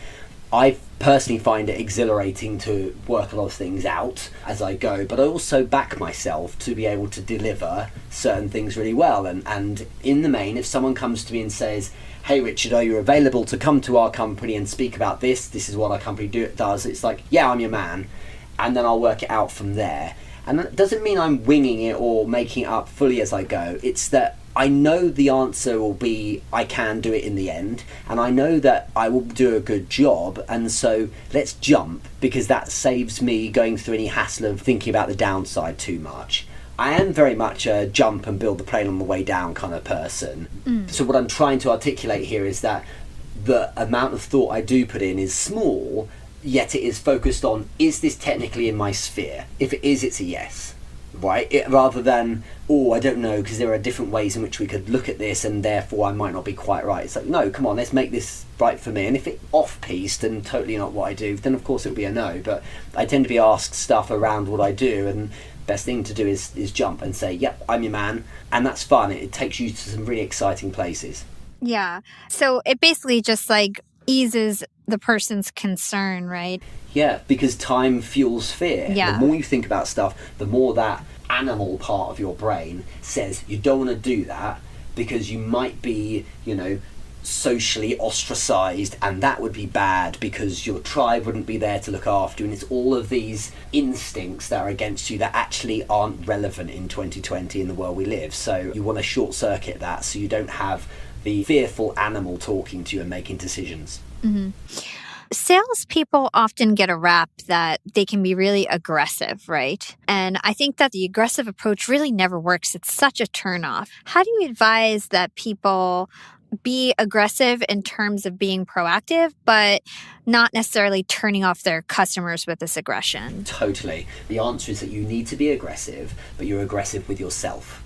I personally find it exhilarating to work a lot of things out as I go, but I also back myself to be able to deliver certain things really well. And in the main, if someone comes to me and says, hey Richard, are you available to come to our company and speak about this? This is what our company does. It's like, yeah, I'm your man. And then I'll work it out from there. And that doesn't mean I'm winging it or making it up fully as I go. It's that I know the answer will be I can do it in the end, and I know that I will do a good job, and so let's jump, because that saves me going through any hassle of thinking about the downside too much. I am very much a jump and build the plane on the way down kind of person. So what I'm trying to articulate here is that the amount of thought I do put in is small, yet it is focused on, is this technically in my sphere? If it is, it's a yes. Right? Rather than, I don't know, because there are different ways in which we could look at this and therefore I might not be quite right. It's like, no, come on, let's make this right for me. And if it's off-piste and totally not what I do, then of course it'll be a no. But I tend to be asked stuff around what I do, and best thing to do is jump and say, yep, I'm your man. And that's fun. It takes you to some really exciting places. Yeah. So it basically just like eases the person's concern, right? Yeah, because time fuels fear. Yeah. The more you think about stuff, the more that animal part of your brain says you don't want to do that because you might be, socially ostracized, and that would be bad because your tribe wouldn't be there to look after you. And it's all of these instincts that are against you that actually aren't relevant in 2020 in the world we live. So you want to short circuit that so you don't have the fearful animal talking to you and making decisions. Mm-hmm. Salespeople often get a rap that they can be really aggressive, right? And I think that the aggressive approach really never works. It's such a turnoff. How do you advise that people be aggressive in terms of being proactive, but not necessarily turning off their customers with this aggression? Totally. The answer is that you need to be aggressive, but you're aggressive with yourself.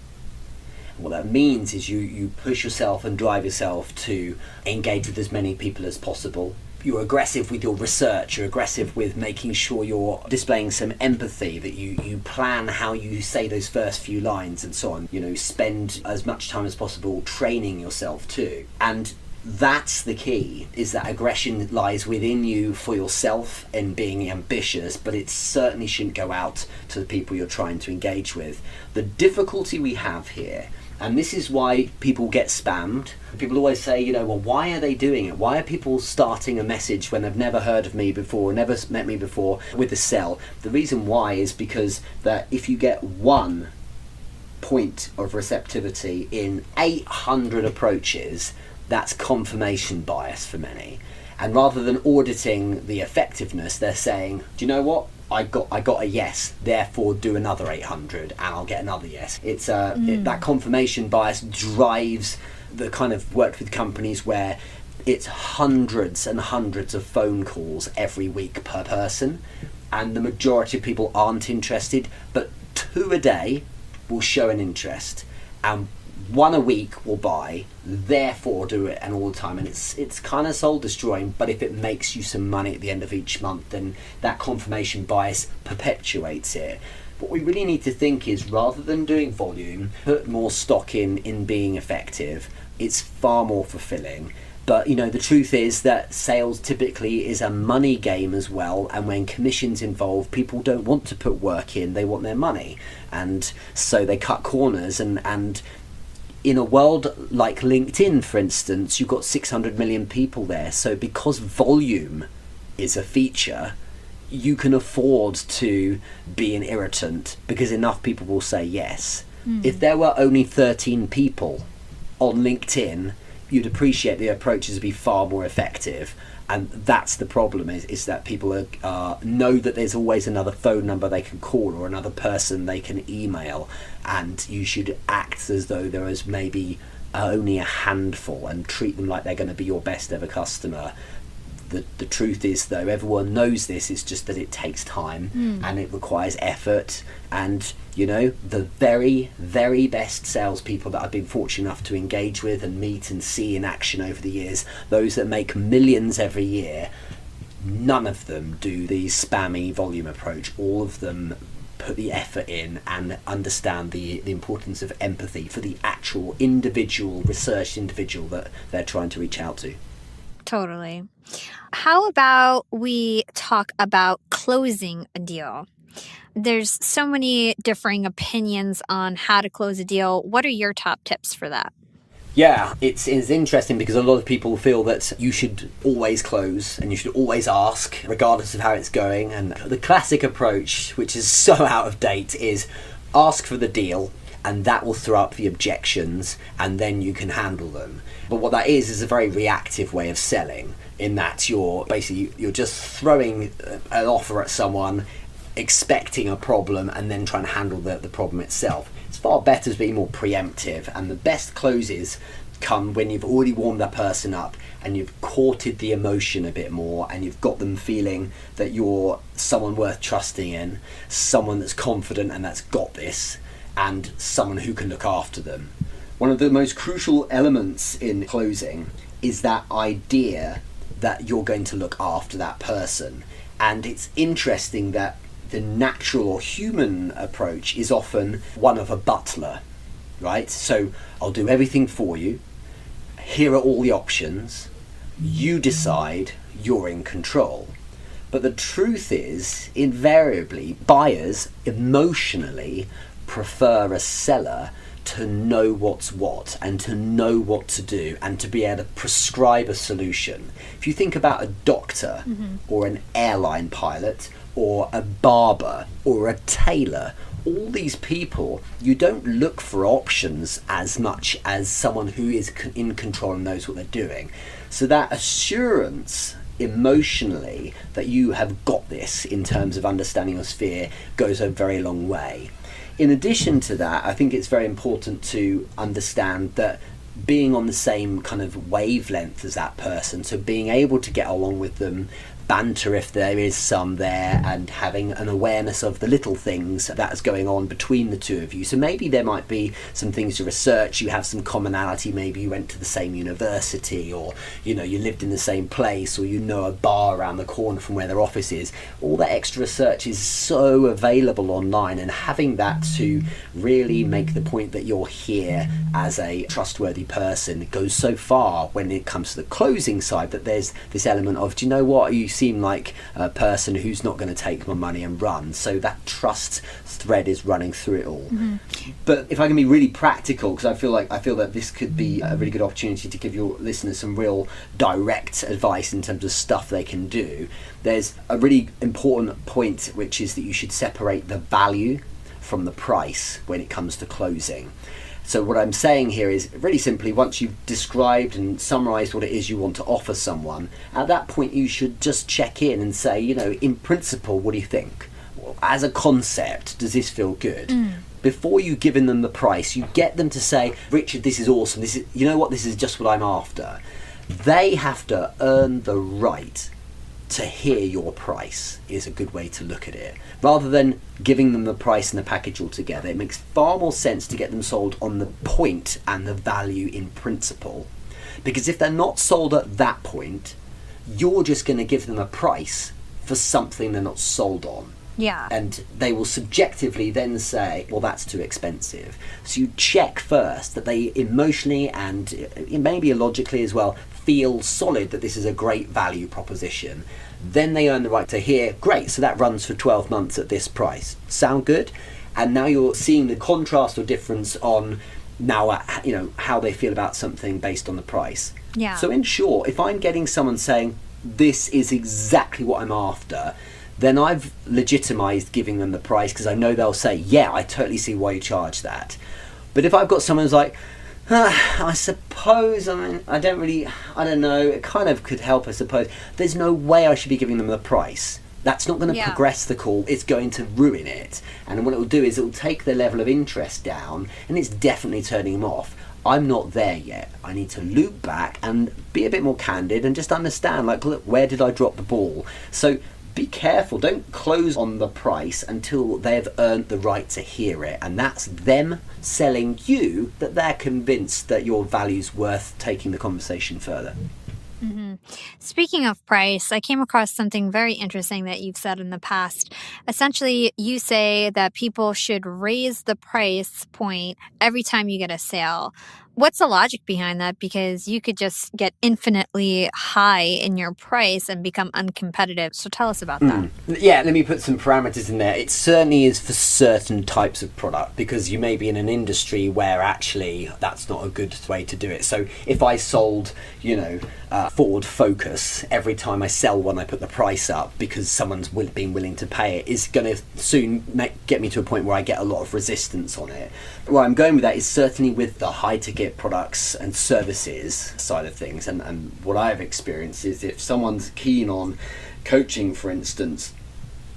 What that means is you push yourself and drive yourself to engage with as many people as possible. you're aggressive with your research, you're aggressive with making sure you're displaying some empathy, that you plan how you say those first few lines and so on. Spend as much time as possible training yourself too. And that's the key, is that aggression lies within you for yourself and being ambitious, but it certainly shouldn't go out to the people you're trying to engage with. The difficulty we have here, and this is why people get spammed. People always say, well, why are they doing it? Why are people starting a message when they've never heard of me before, never met me before with a sell? The reason why is because that if you get one point of receptivity in 800 approaches, that's confirmation bias for many. And rather than auditing the effectiveness, they're saying, do you know what? I got a yes, therefore do another 800 and I'll get another yes. It's that confirmation bias drives the kind of worked with companies where it's hundreds and hundreds of phone calls every week per person, and the majority of people aren't interested, but 2 a day will show an interest, and 1 a week will buy, therefore do it, and all the time. And it's kind of soul destroying, but if it makes you some money at the end of each month, then that confirmation bias perpetuates it. What we really need to think is, rather than doing volume, put more stock in being effective. It's far more fulfilling. But the truth is that sales typically is a money game as well, and when commission's involved, people don't want to put work in, they want their money, and so they cut corners. And in a world like LinkedIn, for instance, you've got 600 million people there, so because volume is a feature, you can afford to be an irritant because enough people will say yes. If there were only 13 people on LinkedIn, you'd appreciate the approaches would be far more effective. And that's the problem, is that people know that there's always another phone number they can call or another person they can email, and you should act as though there is maybe only a handful and treat them like they're going to be your best ever customer. The truth is, though, everyone knows this, it's just that it takes time and it requires effort. And the very, very best salespeople that I've been fortunate enough to engage with and meet and see in action over the years, those that make millions every year, none of them do the spammy volume approach. All of them put the effort in and understand the importance of empathy for the actual individual, researched individual that they're trying to reach out to. Totally. How about we talk about closing a deal? There's so many differing opinions on how to close a deal. What are your top tips for that? Yeah, it's interesting because a lot of people feel that you should always close and you should always ask, regardless of how it's going. And the classic approach, which is so out of date, is ask for the deal, and that will throw up the objections, and then you can handle them. But what that is a very reactive way of selling, in that you're just throwing an offer at someone, expecting a problem, and then trying to handle the problem itself. It's far better to be more preemptive, and the best closes come when you've already warmed that person up and you've courted the emotion a bit more, and you've got them feeling that you're someone worth trusting in, someone that's confident and that's got this, and someone who can look after them. One of the most crucial elements in closing is that idea that you're going to look after that person. And it's interesting that the natural or human approach is often one of a butler, right? So I'll do everything for you. Here are all the options. You decide, you're in control. But the truth is, invariably, buyers emotionally prefer a seller to know what's what and to know what to do and to be able to prescribe a solution. If you think about a doctor or an airline pilot or a barber or a tailor, all these people, you don't look for options as much as someone who is in control and knows what they're doing. So that assurance emotionally that you have got this in terms of understanding your sphere goes a very long way. In addition to that, I think it's very important to understand that being on the same kind of wavelength as that person, so being able to get along with them banter if there is some there, and having an awareness of the little things that's going on between the two of you. So maybe there might be some things to research, you have some commonality, maybe you went to the same university, or you lived in the same place, or a bar around the corner from where their office is. All that extra research is so available online, and having that to really make the point that you're here as a trustworthy person goes so far when it comes to the closing side, that there's this element of, do you know what, you seem like a person who's not going to take my money and run. So that trust thread is running through it all. But if I can be really practical, because I feel that this could be a really good opportunity to give your listeners some real direct advice in terms of stuff they can do, there's a really important point, which is that you should separate the value from the price when it comes to closing. So what I'm saying here is, really simply, once you've described and summarised what it is you want to offer someone, at that point you should just check in and say, in principle, what do you think? As a concept, does this feel good? Before you giving them the price, you get them to say, Richard, this is awesome. This is just what I'm after. They have to earn the right to hear your price, is a good way to look at it. Rather than giving them the price and the package altogether, it makes far more sense to get them sold on the point and the value in principle. Because if they're not sold at that point, you're just going to give them a price for something they're not sold on. Yeah. And they will subjectively then say, well, that's too expensive. So you check first that they emotionally and maybe logically as well feel solid that this is a great value proposition. Then they earn the right to hear, great, so that runs for 12 months at this price. Sound good? And now you're seeing the contrast or difference on now, how they feel about something based on the price. Yeah. So in short, if I'm getting someone saying, this is exactly what I'm after, then I've legitimized giving them the price, because I know they'll say, yeah, I totally see why you charge that. But if I've got someone who's like, I suppose, I don't know, it kind of could help, I suppose. There's no way I should be giving them the price. That's not going to progress the call, it's going to ruin it. And what it will do is it will take their level of interest down, and it's definitely turning them off. I'm not there yet. I need to loop back and be a bit more candid and just understand, look, where did I drop the ball? So be careful, don't close on the price until they've earned the right to hear it, and that's them selling you that they're convinced that your value's worth taking the conversation further. Speaking of price, I came across something very interesting that you've said in the past. Essentially, you say that people should raise the price point every time you get a sale. What's the logic behind that? Because you could just get infinitely high in your price and become uncompetitive. So tell us about that. Yeah, let me put some parameters in there. It certainly is for certain types of product, because you may be in an industry where actually that's not a good way to do it. So if I sold, Ford Focus, every time I sell one I put the price up because someone's been willing to pay it, is going to soon get me to a point where I get a lot of resistance on it. Where I'm going with that is certainly with the high ticket products and services side of things, and what I've experienced is if someone's keen on coaching, for instance,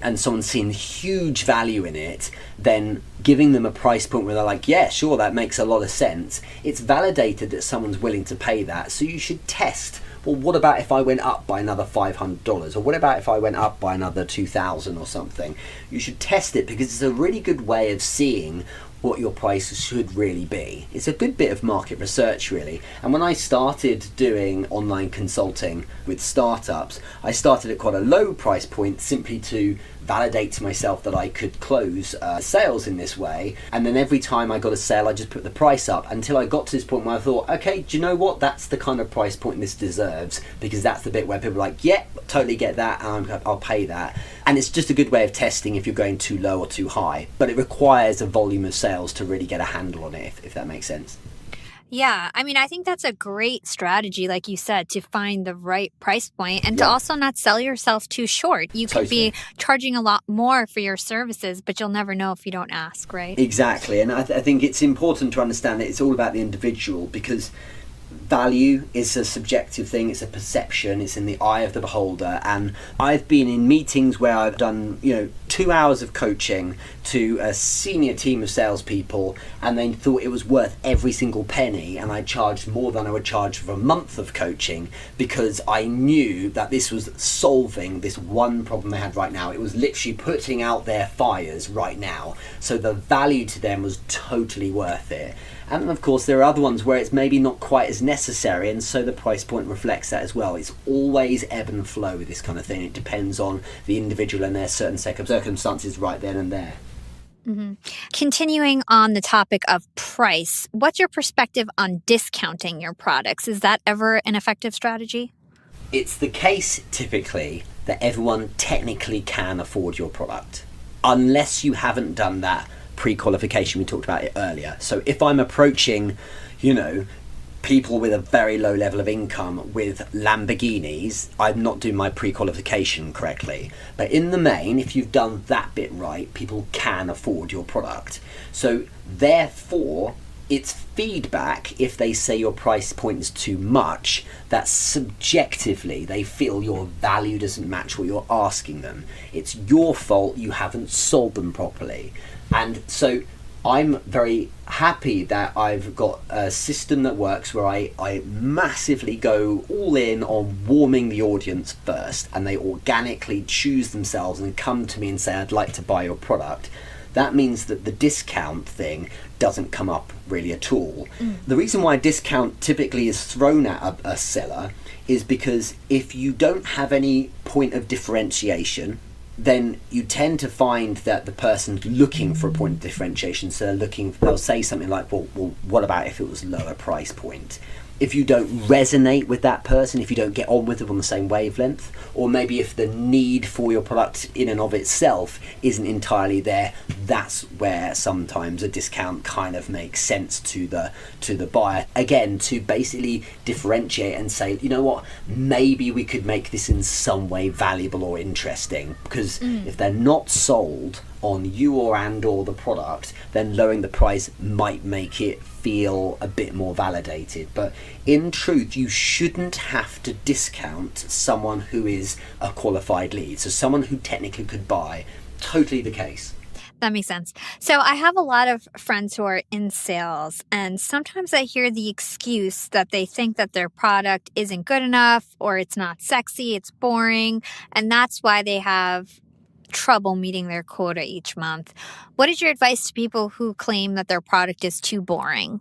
and someone's seen huge value in it, then giving them a price point where they're like, yeah, sure, that makes a lot of sense, it's validated that someone's willing to pay that. So you should test, well, what about if I went up by another $500, or what about if I went up by another $2,000 or something? You should test it, because it's a really good way of seeing what your price should really be. It's a good bit of market research, really. And when I started doing online consulting with startups, I started at quite a low price point, simply to validate to myself that I could close sales in this way. And then every time I got a sale, I just put the price up until I got to this point where I thought, okay, do you know what? That's the kind of price point this deserves, because that's the bit where people are like, yeah, totally get that, and I'll pay that. And it's just a good way of testing if you're going too low or too high. But it requires a volume of sales to really get a handle on it, if that makes sense. Yeah, I think that's a great strategy, like you said, to find the right price point and to also not sell yourself too short. You could be charging a lot more for your services, but you'll never know if you don't ask, right? Exactly. And I think it's important to understand that it's all about the individual, because value is a subjective thing, it's a perception, it's in the eye of the beholder. And I've been in meetings where I've done 2 hours of coaching to a senior team of salespeople, and they thought it was worth every single penny, and I charged more than I would charge for a month of coaching, because I knew that this was solving this one problem they had right now. It was literally putting out their fires right now, so the value to them was totally worth it. And of course there are other ones where it's maybe not quite as necessary, and so the price point reflects that as well. It's always ebb and flow with this kind of thing. It depends on the individual and their certain circumstances right then and there. Mm-hmm. Continuing on the topic of price, what's your perspective on discounting your products? Is that ever an effective strategy? It's the case typically that everyone technically can afford your product, unless you haven't done that pre-qualification. We talked about it earlier. So if I'm approaching, people with a very low level of income with Lamborghinis, I'm not doing my pre-qualification correctly. But in the main, if you've done that bit right, people can afford your product. So therefore, it's feedback if they say your price point is too much, that subjectively they feel your value doesn't match what you're asking them. It's your fault you haven't sold them properly. And so I'm very happy that I've got a system that works where I massively go all in on warming the audience first, and they organically choose themselves and come to me and say, I'd like to buy your product. That means that the discount thing doesn't come up really at all. The reason why discount typically is thrown at a seller is because if you don't have any point of differentiation, then you tend to find that the person's looking for a point of differentiation. So they'll say something like, well, what about if it was a lower price point? If you don't resonate with that person, if you don't get on with them on the same wavelength, or maybe if the need for your product in and of itself isn't entirely there, that's where sometimes a discount kind of makes sense to the buyer. Again, to basically differentiate and say, you know what, maybe we could make this in some way valuable or interesting, because if they're not sold on you or the product, then lowering the price might make it feel a bit more validated. But in truth, you shouldn't have to discount someone who is a qualified lead. So someone who technically could buy, totally the case. That makes sense. So I have a lot of friends who are in sales, and sometimes I hear the excuse that they think that their product isn't good enough, or it's not sexy, it's boring, and that's why they have trouble meeting their quota each month. What is your advice to people who claim that their product is too boring?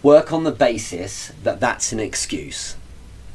Work on the basis that that's an excuse.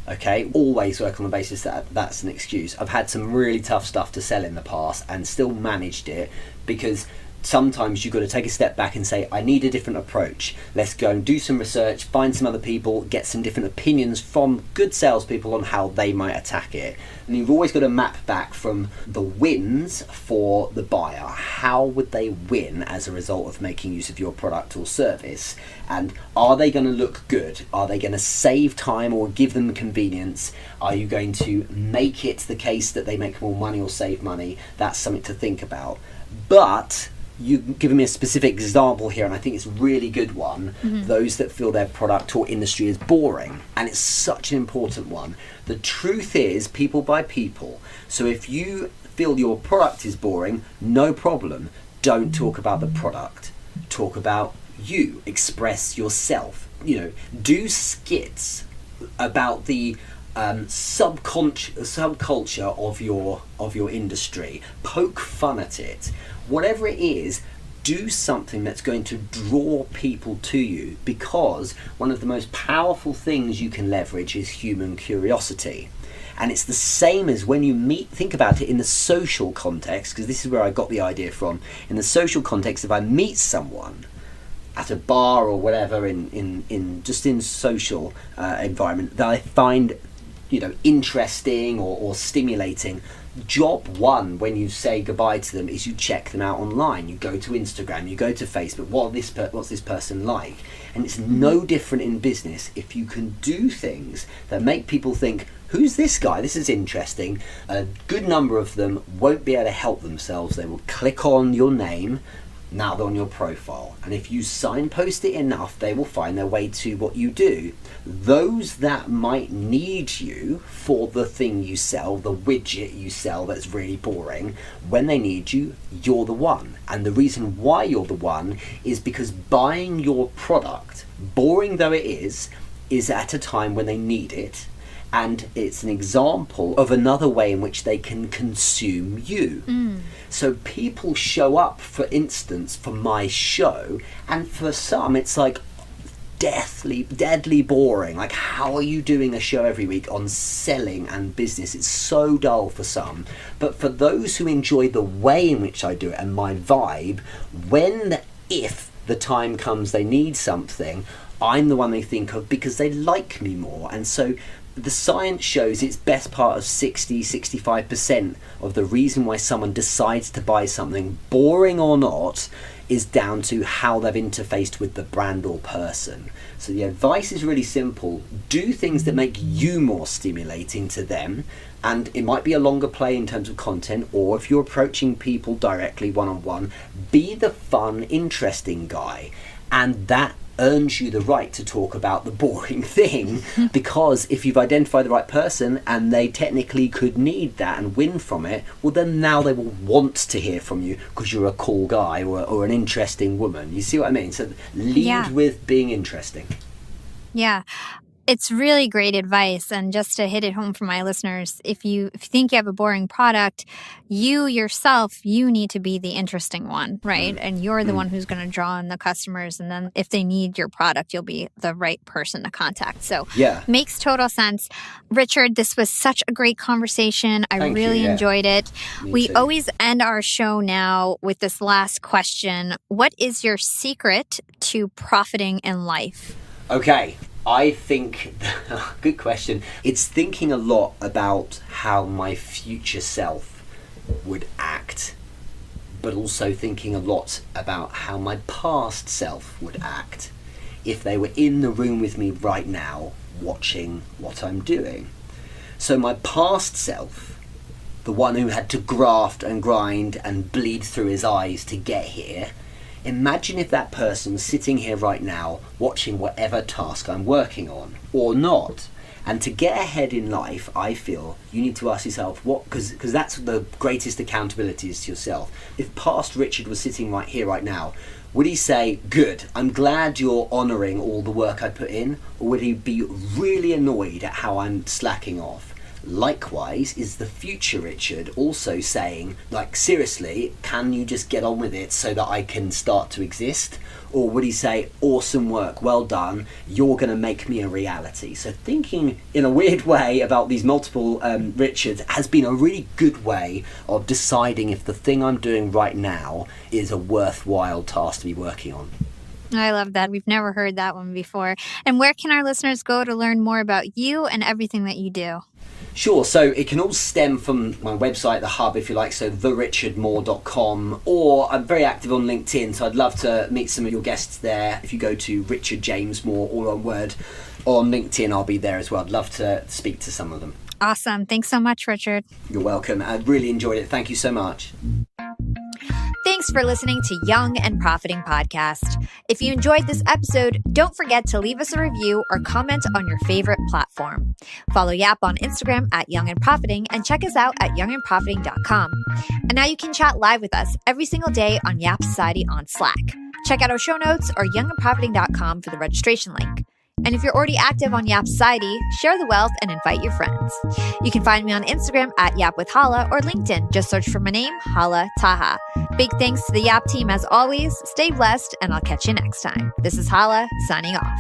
Okay, always work on the basis that that's an excuse. I've had some really tough stuff to sell in the past and still managed it, because sometimes you've got to take a step back and say, I need a different approach. Let's go and do some research, find some other people, get some different opinions from good salespeople on how they might attack it. And you've always got to map back from the wins for the buyer. How would they win as a result of making use of your product or service? And are they going to look good? Are they going to save time or give them convenience? Are you going to make it the case that they make more money or save money? That's something to think about. But you've given me a specific example here, and I think it's a really good one. Those that feel their product or industry is boring, and it's such an important one. The truth is, people buy people. So if you feel your product is boring, no problem. Don't talk about the product. Talk about you. Express yourself. Do skits about the subculture of your industry. Poke fun at it. Whatever it is, do something that's going to draw people to you, because one of the most powerful things you can leverage is human curiosity. And it's the same as when you think about it in the social context, because this is where I got the idea from. In the social context, if I meet someone at a bar or whatever in social environment that I find interesting or stimulating, job one when you say goodbye to them is you check them out online. You go to Instagram, you go to Facebook. What's this person like? And it's no different in business. If you can do things that make people think, who's this guy? This is interesting. A good number of them won't be able to help themselves. They will click on your name, Now they're on your profile. And if you signpost it enough, they will find their way to what you do. Those that might need you for the thing you sell, the widget you sell that's really boring, when they need you, you're the one. And the reason why you're the one is because buying your product, boring though it is at a time when they need it. And it's an example of another way in which they can consume you. So people show up, for instance, for my show, and for some it's like deadly boring. Like, how are you doing a show every week on selling and business? It's so dull for some. But for those who enjoy the way in which I do it and my vibe, if the time comes they need something, I'm the one they think of because they like me more. And so the science shows it's best part of 65% of the reason why someone decides to buy something, boring or not, is down to how they've interfaced with the brand or person. So the advice is really simple. Do things that make you more stimulating to them, and it might be a longer play in terms of content, or if you're approaching people directly one-on-one, be the fun, interesting guy, and that earns you the right to talk about the boring thing, because if you've identified the right person and they technically could need that and win from it, well then now they will want to hear from you because you're a cool guy or an interesting woman. You see what I mean? So lead with being interesting. Yeah. It's really great advice. And just to hit it home for my listeners, if you think you have a boring product, you yourself, you need to be the interesting one, right? And you're the one who's going to draw in the customers. And then if they need your product, you'll be the right person to contact. So makes total sense. Richard, this was such a great conversation. I really enjoyed it. We always end our show now with this last question. What is your secret to profiting in life? Okay. I think, good question, it's thinking a lot about how my future self would act, but also thinking a lot about how my past self would act if they were in the room with me right now watching what I'm doing. So my past self, the one who had to graft and grind and bleed through his eyes to get here, imagine if that person was sitting here right now watching whatever task I'm working on, or not. And to get ahead in life, I feel you need to ask yourself what, because that's the greatest accountability is to yourself. If past Richard was sitting right here right now, would he say, good, I'm glad you're honouring all the work I put in, or would he be really annoyed at how I'm slacking off? Likewise, is the future Richard also saying, like, seriously, can you just get on with it so that I can start to exist? Or would he say, awesome work, well done, you're going to make me a reality? So thinking in a weird way about these multiple Richards has been a really good way of deciding if the thing I'm doing right now is a worthwhile task to be working on. I love that. We've never heard that one before. And where can our listeners go to learn more about you and everything that you do? Sure, so it can all stem from my website, the hub, if you like, so therichardmoore.com, or I'm very active on LinkedIn, so I'd love to meet some of your guests there. If you go to Richard James Moore, all one word, on LinkedIn, I'll be there as well. I'd love to speak to some of them. Awesome. Thanks so much, Richard. You're welcome. I really enjoyed it. Thank you so much. Thanks for listening to Young and Profiting Podcast. If you enjoyed this episode, don't forget to leave us a review or comment on your favorite platform. Follow YAP on Instagram at Young and Profiting and check us out at youngandprofiting.com. And now you can chat live with us every single day on YAP Society on Slack. Check out our show notes or youngandprofiting.com for the registration link. And if you're already active on YAP Society, share the wealth and invite your friends. You can find me on Instagram at YAP with Hala or LinkedIn. Just search for my name, Hala Taha. Big thanks to the YAP team as always. Stay blessed, and I'll catch you next time. This is Hala signing off.